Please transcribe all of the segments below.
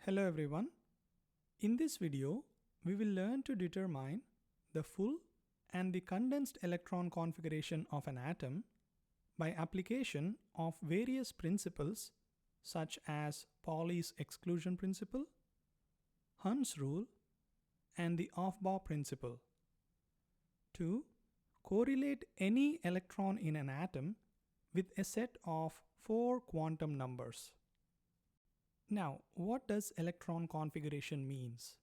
Hello everyone. In this video, we will learn to determine the full and the condensed electron configuration of an atom by application of various principles such as Pauli's exclusion principle, Hund's rule, and the Aufbau principle. To correlate any electron in an atom with a set of 4 quantum numbers. Now, what does electron configuration means?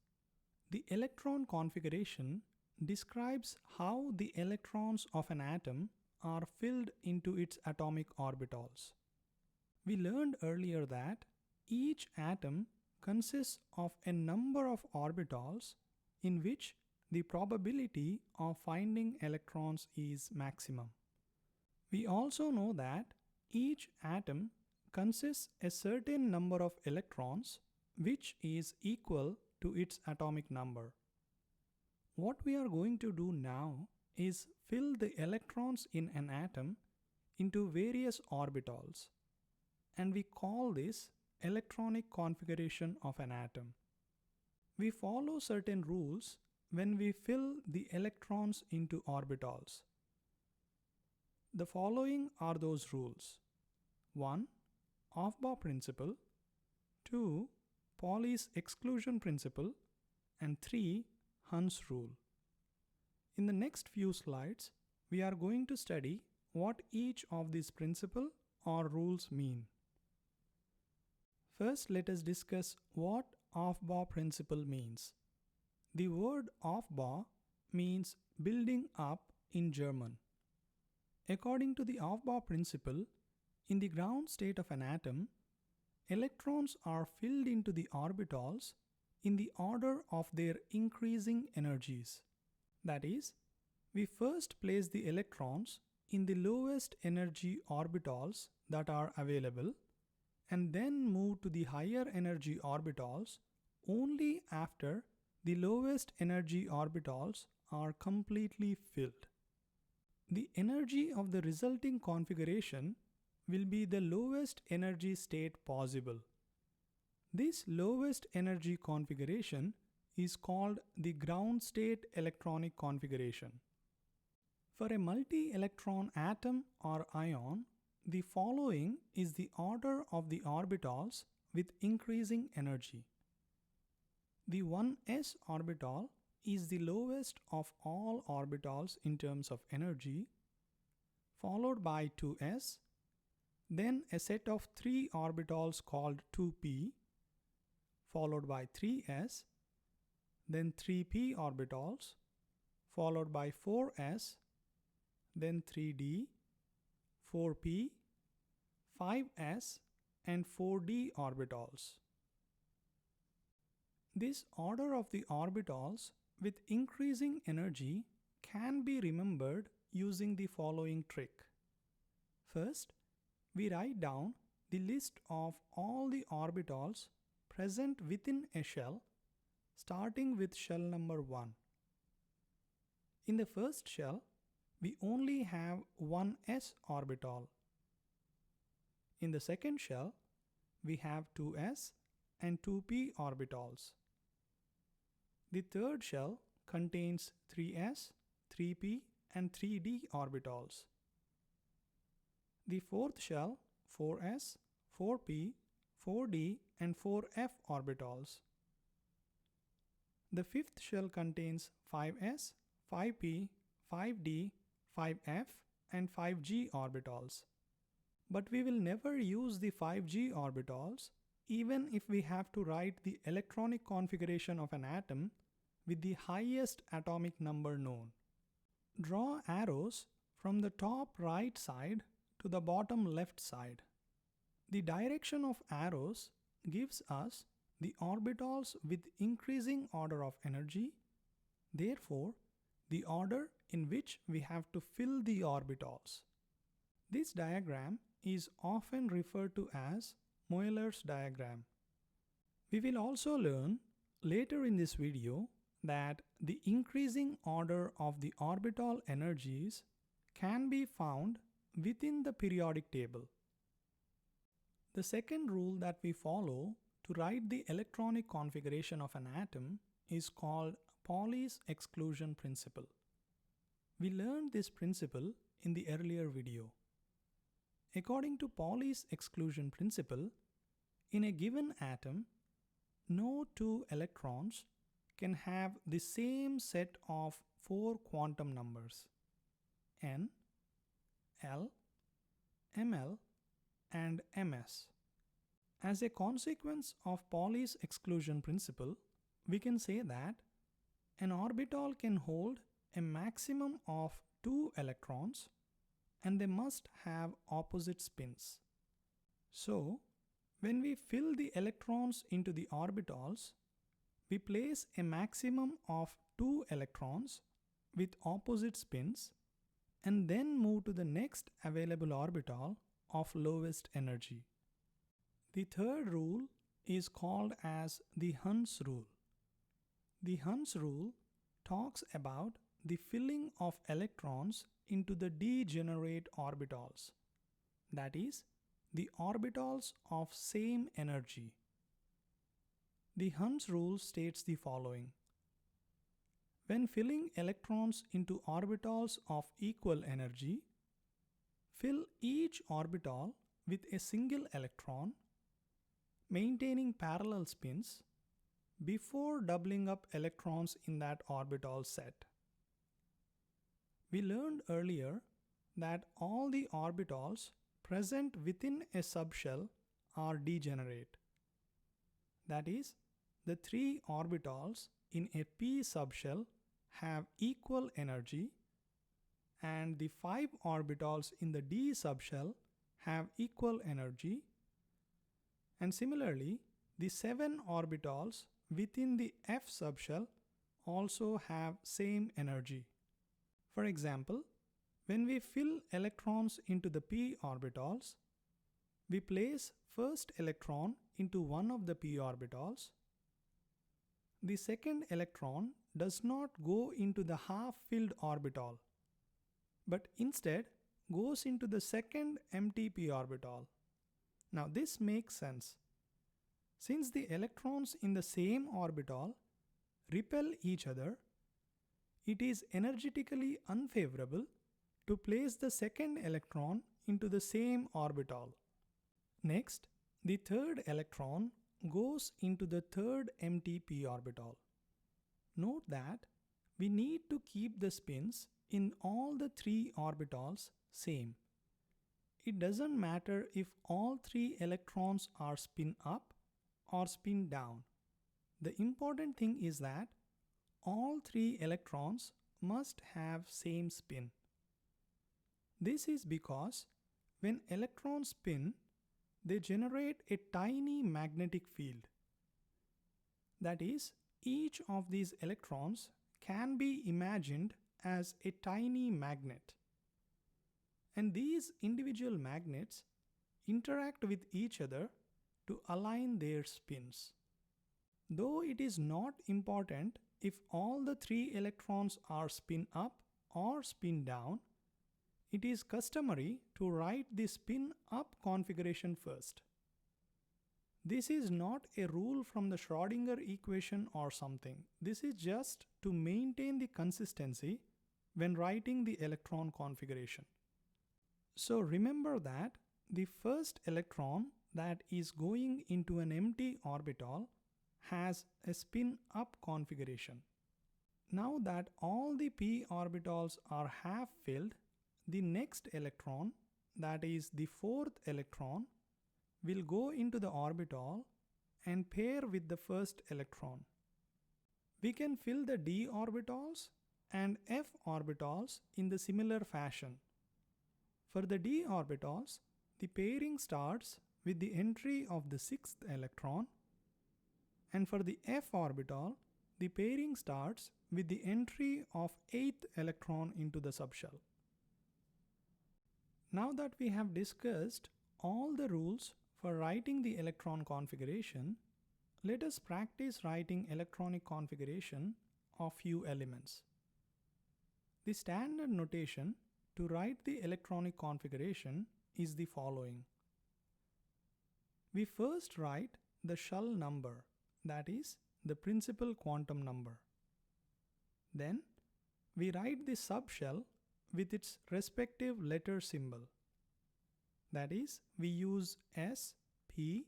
The electron configuration describes how the electrons of an atom are filled into its atomic orbitals. We learned earlier that each atom consists of a number of orbitals in which the probability of finding electrons is maximum. We also know that each atom consists a certain number of electrons which is equal to its atomic number. What we are going to do now is fill the electrons in an atom into various orbitals, and we call this electronic configuration of an atom. We follow certain rules when we fill the electrons into orbitals. The following are those rules. 1. Aufbau principle, 2. Pauli's exclusion principle, and 3. Hund's rule. In the next few slides, we are going to study what each of these principles or rules mean. First, let us discuss what Aufbau principle means. The word Aufbau means building up in German. According to the Aufbau principle, in the ground state of an atom, electrons are filled into the orbitals in the order of their increasing energies. That is, we first place the electrons in the lowest energy orbitals that are available and then move to the higher energy orbitals only after the lowest energy orbitals are completely filled. The energy of the resulting configuration will be the lowest energy state possible. This lowest energy configuration is called the ground state electronic configuration. For a multi-electron atom or ion, the following is the order of the orbitals with increasing energy. The 1s orbital is the lowest of all orbitals in terms of energy, followed by 2s, then a set of 3 orbitals called 2p, followed by 3s, then 3p orbitals, followed by 4s, then 3d, 4p, 5s, and 4d orbitals. This order of the orbitals with increasing energy can be remembered using the following trick. First, we write down the list of all the orbitals present within a shell, starting with shell number 1. In the first shell, we only have one s orbital. In the second shell, we have 2s and 2p orbitals. The third shell contains 3s, 3p, and 3d orbitals. The fourth shell, 4s, 4p, 4d, and 4f orbitals. The fifth shell contains 5s, 5p, 5d, 5f, and 5g orbitals. But we will never use the 5g orbitals even if we have to write the electronic configuration of an atom with the highest atomic number known. Draw arrows from the top right side to the bottom left side. The direction of arrows gives us the orbitals with increasing order of energy, therefore the order in which we have to fill the orbitals. This diagram is often referred to as Euler's diagram. We will also learn later in this video that the increasing order of the orbital energies can be found within the periodic table. The second rule that we follow to write the electronic configuration of an atom is called Pauli's exclusion principle. We learned this principle in the earlier video. According to Pauli's exclusion principle, in a given atom, no two electrons can have the same set of four quantum numbers n, l, ml, and ms. As a consequence of Pauli's exclusion principle, we can say that an orbital can hold a maximum of 2 electrons and they must have opposite spins. So, when we fill the electrons into the orbitals, we place a maximum of 2 electrons with opposite spins and then move to the next available orbital of lowest energy. The third rule is called as the Hund's rule. The Hund's rule talks about the filling of electrons into the degenerate orbitals, that is, the orbitals of same energy. The Hund's rule states the following. When filling electrons into orbitals of equal energy, fill each orbital with a single electron, maintaining parallel spins, before doubling up electrons in that orbital set. We learned earlier that all the orbitals present within a subshell are degenerate. That is, the 3 orbitals in a p subshell have equal energy and the 5 orbitals in the d subshell have equal energy, and similarly the 7 orbitals within the f subshell also have same energy. For example, when we fill electrons into the p orbitals, we place first electron into one of the p orbitals. The second electron does not go into the half-filled orbital, but instead goes into the second empty p orbital. Now this makes sense. Since the electrons in the same orbital repel each other, it is energetically unfavorable to place the second electron into the same orbital. Next, the third electron goes into the third empty p orbital. Note that we need to keep the spins in all the 3 orbitals same. It doesn't matter if all 3 electrons are spin up or spin down. The important thing is that all 3 electrons must have same spin. This is because when electrons spin, they generate a tiny magnetic field. That is, each of these electrons can be imagined as a tiny magnet. And these individual magnets interact with each other to align their spins. Though it is not important if all the 3 electrons are spin up or spin down, it is customary to write the spin up configuration first. This is not a rule from the Schrödinger equation or something. This is just to maintain the consistency when writing the electron configuration. So remember that the first electron that is going into an empty orbital has a spin up configuration. Now that all the p orbitals are half filled, the next electron, that is the 4th electron, will go into the orbital and pair with the first electron. We can fill the d orbitals and f orbitals in the similar fashion. For the d orbitals, the pairing starts with the entry of the 6th electron, and for the f orbital, the pairing starts with the entry of 8th electron into the subshell. Now that we have discussed all the rules for writing the electron configuration, let us practice writing electronic configuration of few elements. The standard notation to write the electronic configuration is the following. We first write the shell number, that is, the principal quantum number. Then we write the subshell with its respective letter symbol. That is, we use S, P,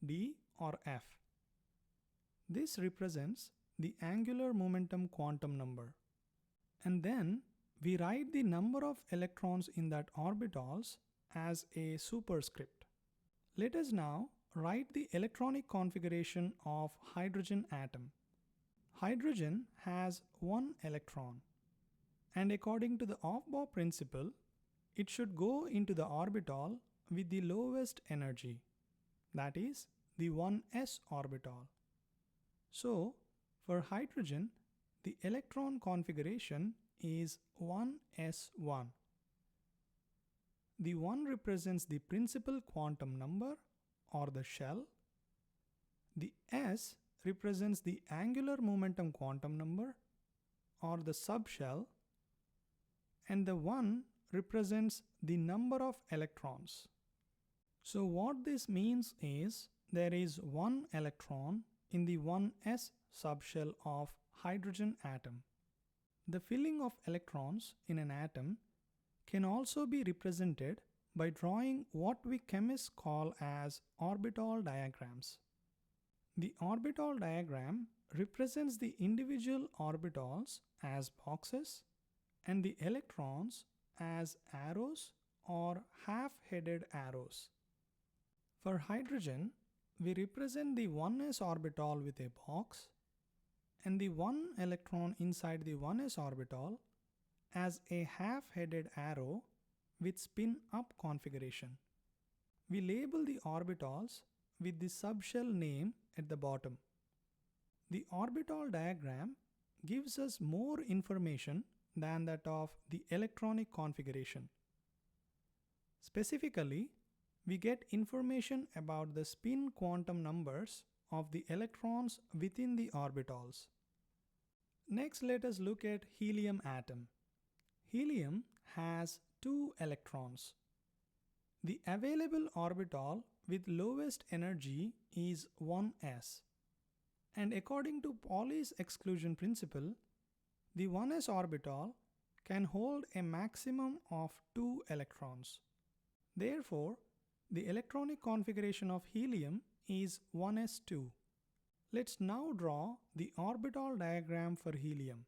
D or F. This represents the angular momentum quantum number. And then we write the number of electrons in that orbitals as a superscript. Let us now write the electronic configuration of hydrogen atom. Hydrogen has one electron, and according to the Aufbau principle, it should go into the orbital with the lowest energy, that is, the 1s orbital. So, for hydrogen, the electron configuration is 1s1. The 1 represents the principal quantum number or the shell. The s represents the angular momentum quantum number or the subshell, and the 1 represents the number of electrons. So what this means is there is one electron in the 1s subshell of hydrogen atom. The filling of electrons in an atom can also be represented by drawing what we chemists call as orbital diagrams. The orbital diagram represents the individual orbitals as boxes and the electrons as arrows or half-headed arrows. For hydrogen, we represent the 1s orbital with a box and the 1 electron inside the 1s orbital as a half-headed arrow with spin-up configuration. We label the orbitals with the subshell name at the bottom. The orbital diagram gives us more information than that of the electronic configuration. Specifically, we get information about the spin quantum numbers of the electrons within the orbitals. Next, let us look at helium atom. Helium has 2 electrons. The available orbital with lowest energy is 1s. And according to Pauli's exclusion principle, the 1s orbital can hold a maximum of 2 electrons. Therefore, the electronic configuration of helium is 1s2. Let's now draw the orbital diagram for helium.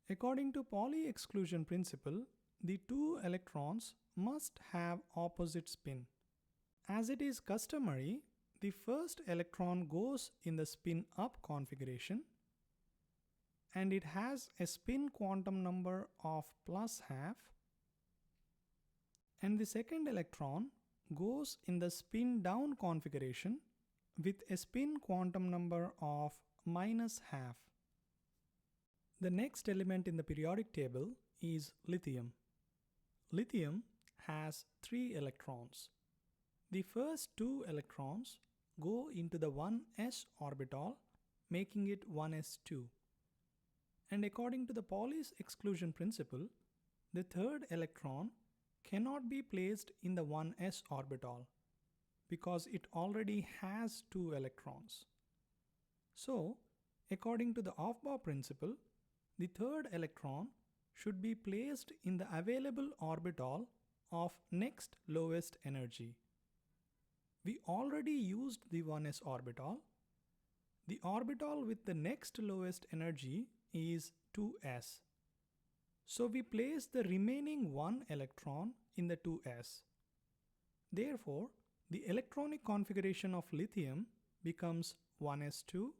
According to Pauli exclusion principle, the 2 electrons must have opposite spin. As it is customary, the first electron goes in the spin-up configuration and it has a spin quantum number of +½ and the second electron goes in the spin-down configuration with a spin quantum number of -½ The next element in the periodic table is lithium. Lithium has 3 electrons. The first 2 electrons go into the 1s orbital, making it 1s2. And according to the Pauli's exclusion principle, the third electron cannot be placed in the 1s orbital because it already has 2 electrons. So, according to the Aufbau principle, the third electron should be placed in the available orbital of next lowest energy. We already used the 1s orbital. The orbital with the next lowest energy is 2s. So we place the remaining 1 electron in the 2s. Therefore, the electronic configuration of lithium becomes 1s2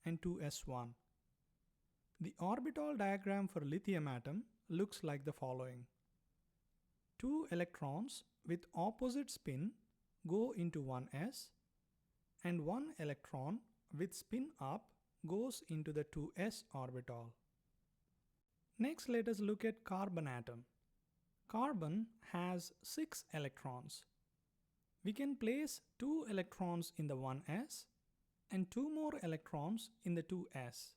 and 2s1. The orbital diagram for lithium atom looks like the following. 2 electrons with opposite spin go into 1s and 1 electron with spin up goes into the 2s orbital. Next, let us look at carbon atom. Carbon has 6 electrons. We can place 2 electrons in the 1s and 2 more electrons in the 2s.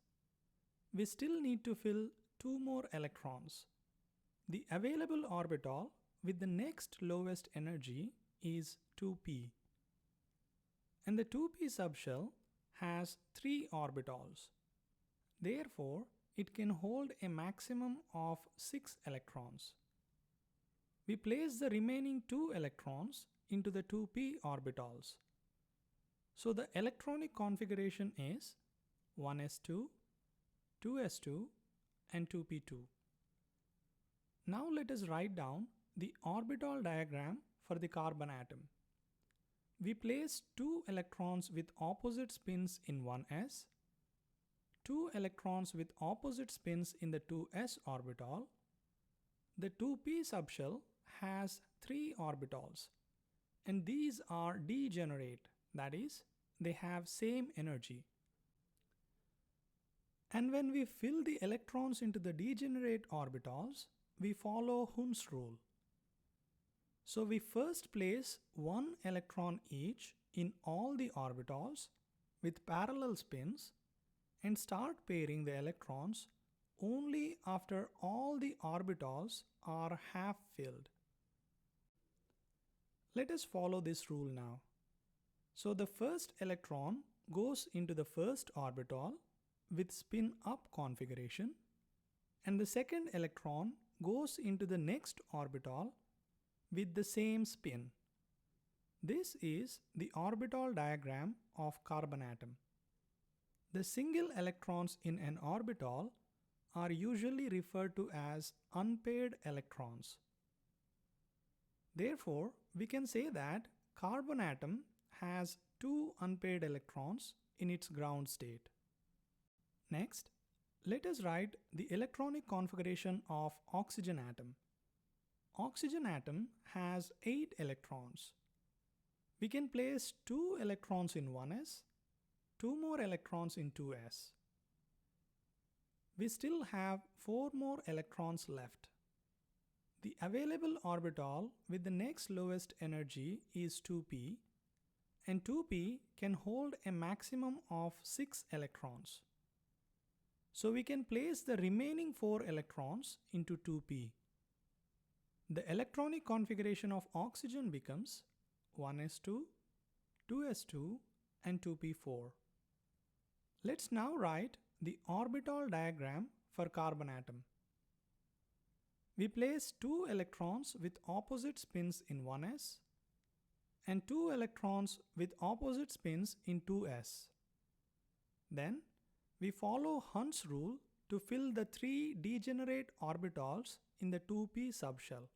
We still need to fill 2 more electrons. The available orbital with the next lowest energy is 2p. and the 2p subshell has 3 orbitals. Therefore, it can hold a maximum of 6 electrons. We place the remaining 2 electrons into the 2p orbitals. So the electronic configuration is 1s2, 2s2 and 2p2. Now let us write down the orbital diagram for the carbon atom. We place 2 electrons with opposite spins in 1s, 2 electrons with opposite spins in the 2s orbital. The 2p subshell has 3 orbitals, and these are degenerate, that is, they have same energy. And when we fill the electrons into the degenerate orbitals, we follow Hund's rule. So we first place 1 electron each in all the orbitals with parallel spins and start pairing the electrons only after all the orbitals are half filled. Let us follow this rule now. So the first electron goes into the first orbital with spin up configuration, and the second electron goes into the next orbital with the same spin. This is the orbital diagram of carbon atom. The single electrons in an orbital are usually referred to as unpaired electrons. Therefore, we can say that carbon atom has 2 unpaired electrons in its ground state. Next, let us write the electronic configuration of oxygen atom. Oxygen atom has 8 electrons. We can place 2 electrons in 1s, 2 more electrons in 2s. We still have 4 more electrons left. The available orbital with the next lowest energy is 2p, and 2p can hold a maximum of 6 electrons. So we can place the remaining 4 electrons into 2p. The electronic configuration of oxygen becomes 1s2, 2s2 and 2p4. Let's now write the orbital diagram for carbon atom. We place 2 electrons with opposite spins in 1s and 2 electrons with opposite spins in 2s. Then we follow Hund's rule to fill the 3 degenerate orbitals in the 2p subshell.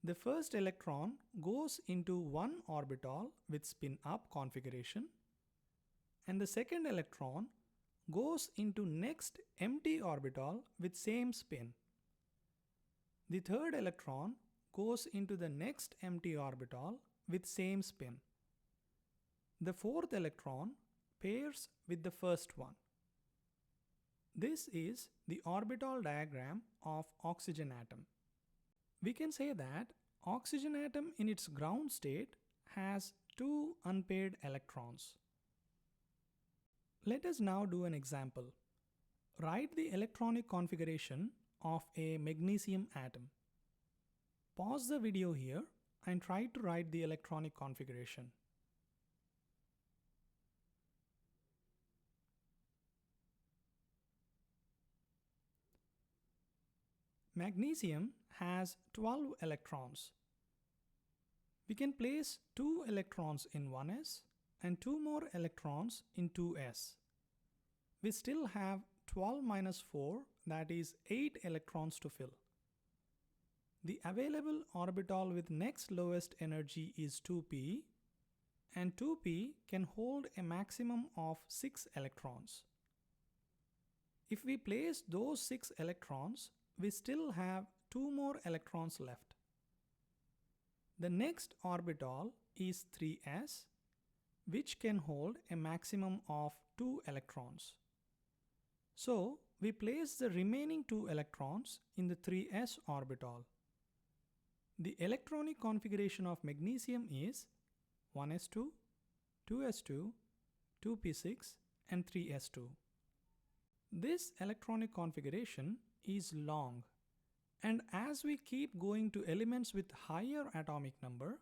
The first electron goes into one orbital with spin up configuration, and the second electron goes into next empty orbital with same spin. The third electron goes into the next empty orbital with same spin. The fourth electron pairs with the first one. This is the orbital diagram of oxygen atom. We can say that oxygen atom in its ground state has 2 unpaired electrons. Let us now do an example. Write the electronic configuration of a magnesium atom. Pause the video here and try to write the electronic configuration. Magnesium has 12 electrons. We can place 2 electrons in 1s and 2 more electrons in 2s. We still have 12 minus 4, that is 8 electrons to fill. The available orbital with next lowest energy is 2p, and 2p can hold a maximum of 6 electrons. If we place those 6 electrons, we still have 2 more electrons left. The next orbital is 3s, which can hold a maximum of 2 electrons. So we place the remaining 2 electrons in the 3s orbital. The electronic configuration of magnesium is 1s2, 2s2, 2p6 and 3s2. This electronic configuration is long, and as we keep going to elements with higher atomic number,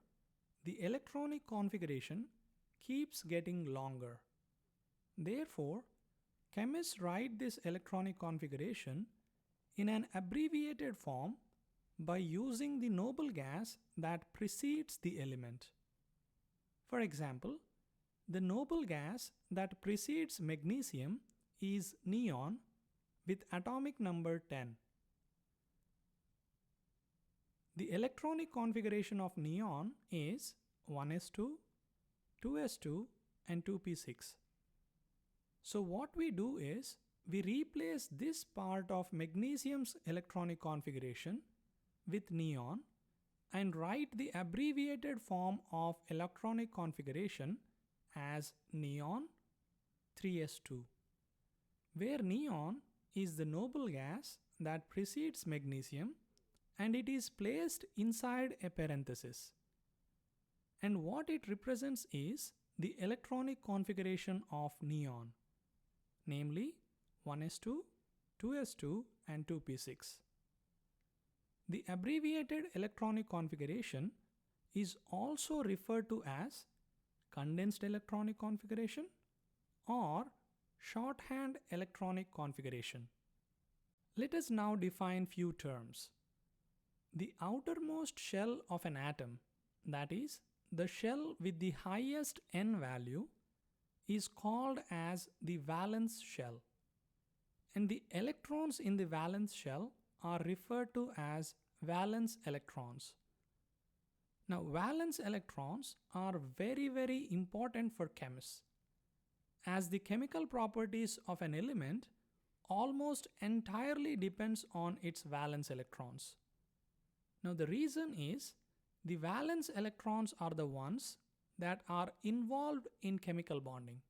the electronic configuration keeps getting longer. Therefore, chemists write this electronic configuration in an abbreviated form by using the noble gas that precedes the element. For example, the noble gas that precedes magnesium is neon with atomic number 10. The electronic configuration of neon is 1s2, 2s2 and 2p6. So what we do is we replace this part of magnesium's electronic configuration with neon and write the abbreviated form of electronic configuration as neon 3s2, where neon is the noble gas that precedes magnesium and it is placed inside a parenthesis. And what it represents is the electronic configuration of neon, namely 1s2, 2s2 and 2p6. The abbreviated electronic configuration is also referred to as condensed electronic configuration or shorthand electronic configuration. Let us now define few terms. The outermost shell of an atom, that is, the shell with the highest n value, is called as the valence shell, and the electrons in the valence shell are referred to as valence electrons. Now, valence electrons are very important for chemists, as the chemical properties of an element almost entirely depends on its valence electrons. Now, the reason is the valence electrons are the ones that are involved in chemical bonding.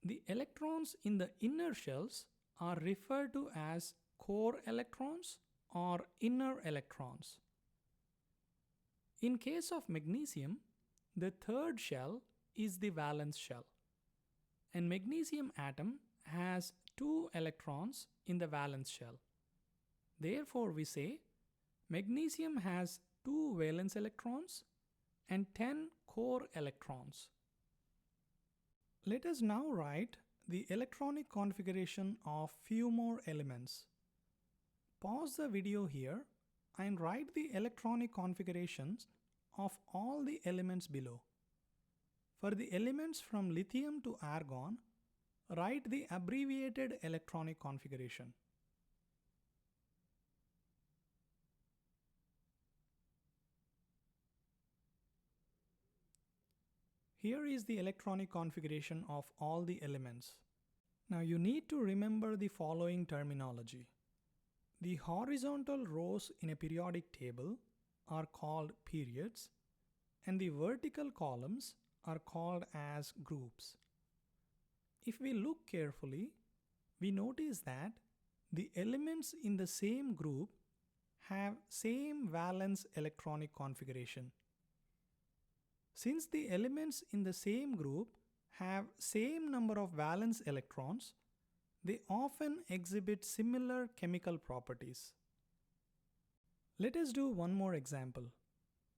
The electrons in the inner shells are referred to as core electrons or inner electrons. In case of magnesium, the third shell is the valence shell, and magnesium atom has 2 electrons in the valence shell. Therefore, we say magnesium has 2 valence electrons and 10 core electrons. Let us now write the electronic configuration of few more elements. Pause the video here and write the electronic configurations of all the elements below. For the elements from lithium to argon, write the abbreviated electronic configuration. Here is the electronic configuration of all the elements. Now you need to remember the following terminology. The horizontal rows in a periodic table are called periods, and the vertical columns are called as groups. If we look carefully, we notice that the elements in the same group have same valence electronic configuration. Since the elements in the same group have same number of valence electrons, they often exhibit similar chemical properties. Let us do one more example.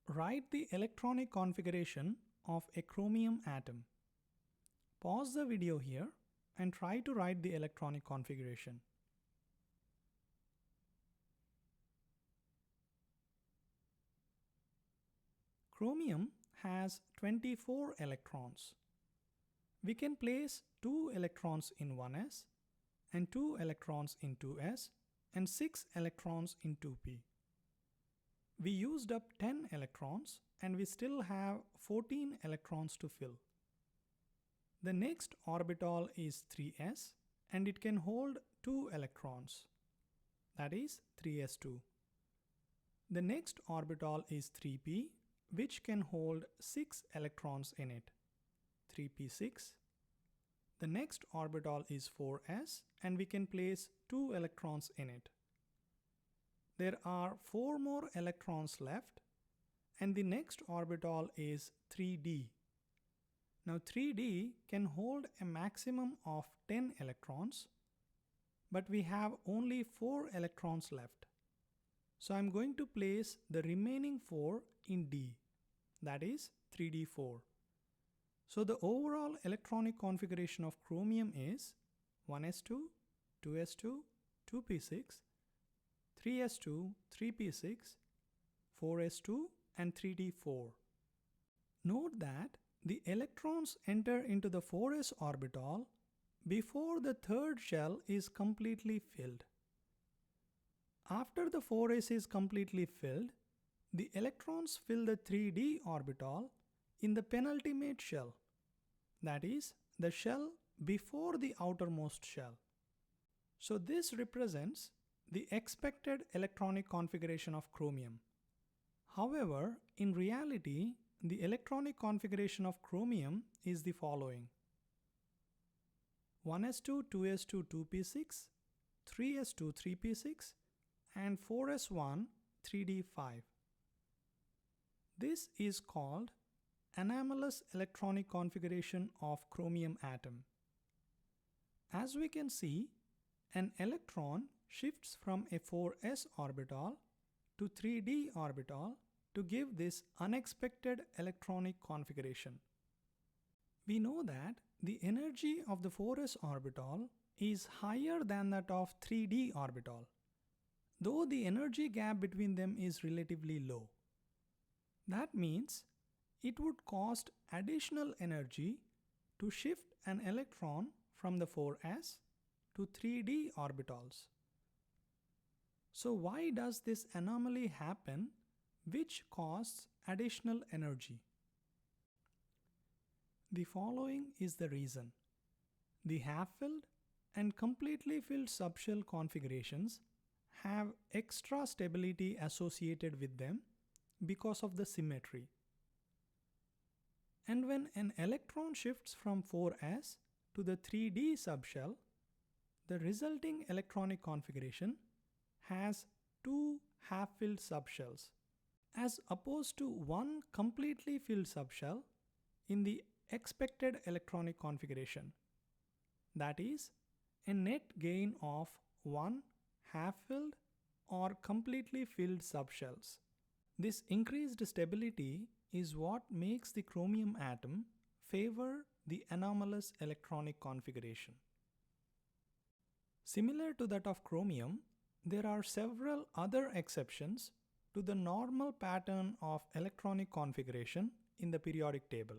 Write the electronic configuration of a chromium atom. Pause the video here and try to write the electronic configuration. Chromium has 24 electrons. We can place 2 electrons in 1s and 2 electrons in 2s and 6 electrons in 2p. We used up 10 electrons and we still have 14 electrons to fill. The next orbital is 3s and it can hold 2 electrons, that is 3s2. The next orbital is 3p, which can hold 6 electrons in it, 3p6. The next orbital is 4s and we can place 2 electrons in it. There are 4 more electrons left and the next orbital is 3d. Now 3d can hold a maximum of 10 electrons, but we have only 4 electrons left. So I'm going to place the remaining 4 in d, that is 3d4. So the overall electronic configuration of chromium is 1s2, 2s2, 2p6, 3s2, 3p6, 4s2 and 3d4. Note that the electrons enter into the 4s orbital before the third shell is completely filled. After the 4s is completely filled, the electrons fill the 3d orbital in the penultimate shell, that is, the shell before the outermost shell. So this represents the expected electronic configuration of chromium. However, in reality, the electronic configuration of chromium is the following: 1s2, 2s2, 2p6, 3s2, 3p6, and 4s1, 3d5. This is called anomalous electronic configuration of chromium atom. As we can see, an electron shifts from a 4s orbital to 3d orbital to give this unexpected electronic configuration. We know that the energy of the 4s orbital is higher than that of 3d orbital, though the energy gap between them is relatively low. That means it would cost additional energy to shift an electron from the 4s to 3d orbitals. So why does this anomaly happen, which costs additional energy? The following is the reason. The half-filled and completely filled subshell configurations have extra stability associated with them because of the symmetry. And when an electron shifts from 4s to the 3d subshell, the resulting electronic configuration has two half-filled subshells, as opposed to one completely filled subshell in the expected electronic configuration. That is, a net gain of one half-filled or completely filled subshells. This increased stability is what makes the chromium atom favor the anomalous electronic configuration. Similar to that of chromium, there are several other exceptions to the normal pattern of electronic configuration in the periodic table.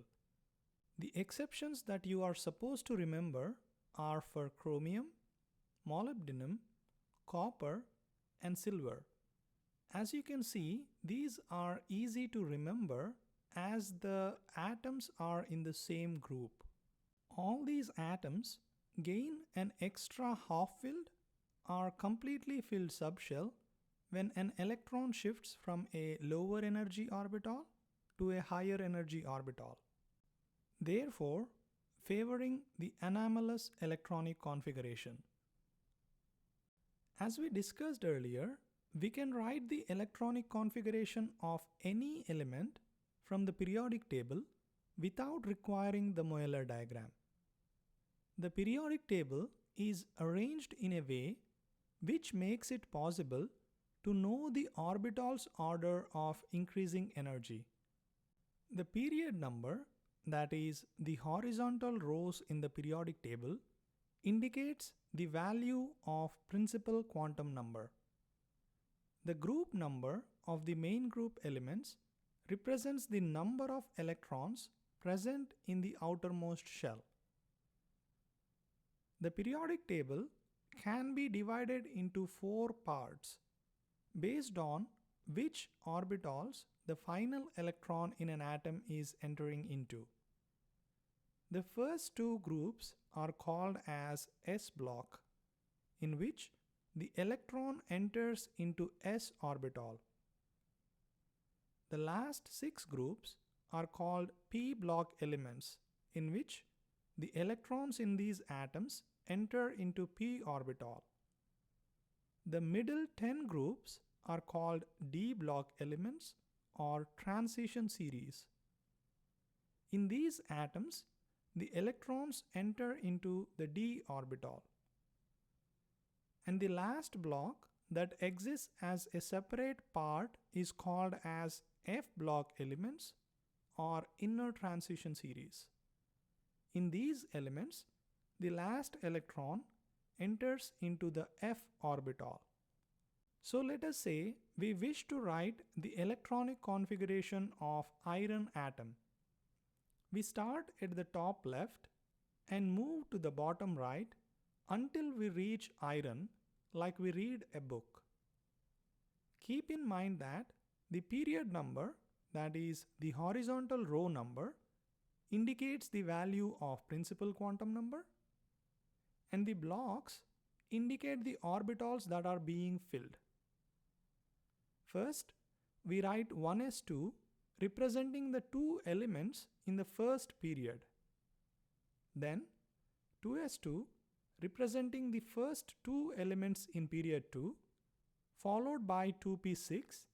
The exceptions that you are supposed to remember are for chromium, molybdenum, copper, and silver. As you can see, these are easy to remember as the atoms are in the same group. All these atoms gain an extra half-filled or completely filled subshell when an electron shifts from a lower energy orbital to a higher energy orbital, therefore favoring the anomalous electronic configuration. As we discussed earlier, we can write the electronic configuration of any element from the periodic table without requiring the Euler diagram. The periodic table is arranged in a way which makes it possible to know the orbital's order of increasing energy. The period number, that is, the horizontal rows in the periodic table, indicates the value of principal quantum number. The group number of the main group elements represents the number of electrons present in the outermost shell. The periodic table can be divided into 4 parts based on which orbitals the final electron in an atom is entering into. The first 2 groups are called as S block, in which the electron enters into s orbital. The last 6 groups are called p block elements, in which the electrons in these atoms enter into p orbital. The middle 10 groups are called d block elements or transition series. In these atoms, the electrons enter into the d orbital. And the last block that exists as a separate part is called as F block elements or inner transition series. in these elements, the last electron enters into the f orbital. So let us say we wish to write the electronic configuration of iron atom. We start at the top left and move to the bottom right until we reach iron, like we read a book. Keep in mind that the period number, that is the horizontal row number, indicates the value of principal quantum number, and the blocks indicate the orbitals that are being filled. First, we write 1s2 representing the two elements in the first period. Then 2s2 representing the first two elements in period 2, followed by 2p6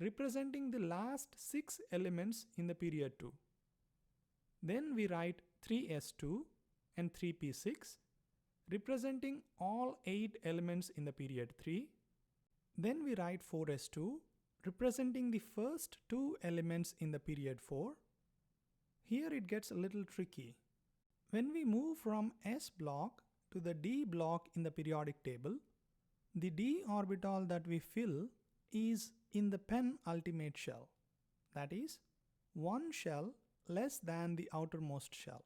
representing the last 6 elements in the period 2. Then we write 3s2 and 3p6 representing all 8 elements in the period 3. Then we write 4s2 representing the first 2 elements in the period 4. Here it gets a little tricky. When we move from s block to the d block in the periodic table, the d orbital that we fill is in the penultimate shell, that is, one shell less than the outermost shell.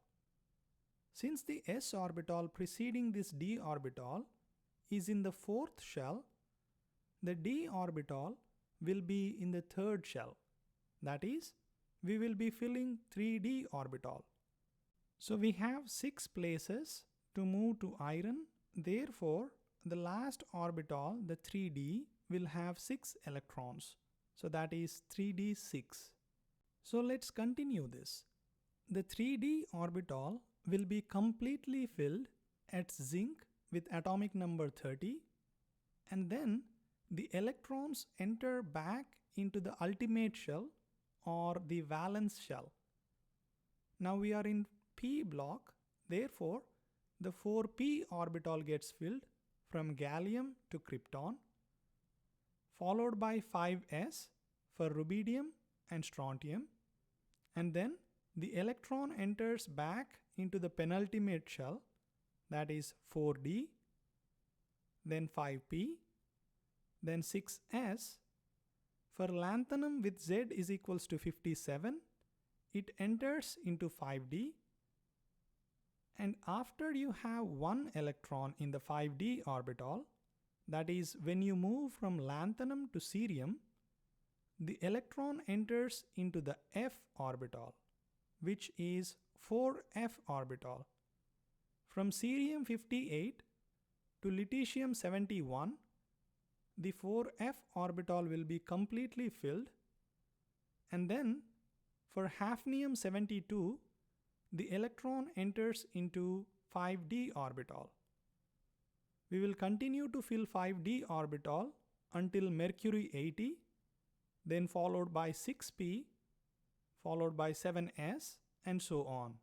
Since the s orbital preceding this d orbital is in the fourth shell, the d orbital will be in the third shell, that is, we will be filling 3d orbital. So we have 6 places to move to iron, therefore the last orbital, the 3d, will have 6 electrons. So that is 3d6. So let's continue this. The 3d orbital will be completely filled at zinc with atomic number 30, and then the electrons enter back into the ultimate shell or the valence shell. Now we are in p block, therefore the 4p orbital gets filled from gallium to krypton, followed by 5s for rubidium and strontium, and then the electron enters back into the penultimate shell, that is 4d, then 5p, then 6s. For lanthanum with Z is equals to 57, it enters into 5d, and after you have one electron in the 5d orbital, that is when you move from lanthanum to cerium, the electron enters into the f orbital, which is 4f orbital. From cerium 58 to lutetium 71, the 4f orbital will be completely filled, and then for hafnium 72, the electron enters into 5d orbital. We will continue to fill 5d orbital until mercury 80, then followed by 6p, followed by 7s, and so on.